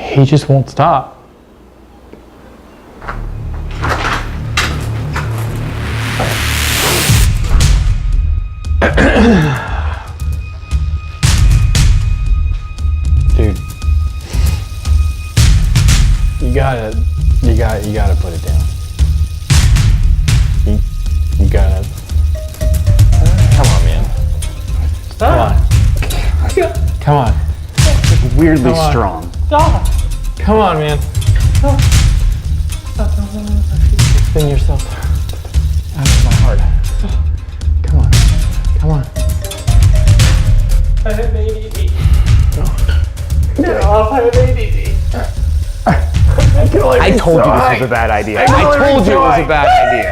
He just won't stop. Dude, you gotta put it down. You gotta. Come on, man. Come on. Come on. Weirdly strong. Come on, man. Spin yourself out of my heart. Come on. Come on. I have ADD. Get off, I have ADD. I told you this was a bad idea. I told you it was a bad idea.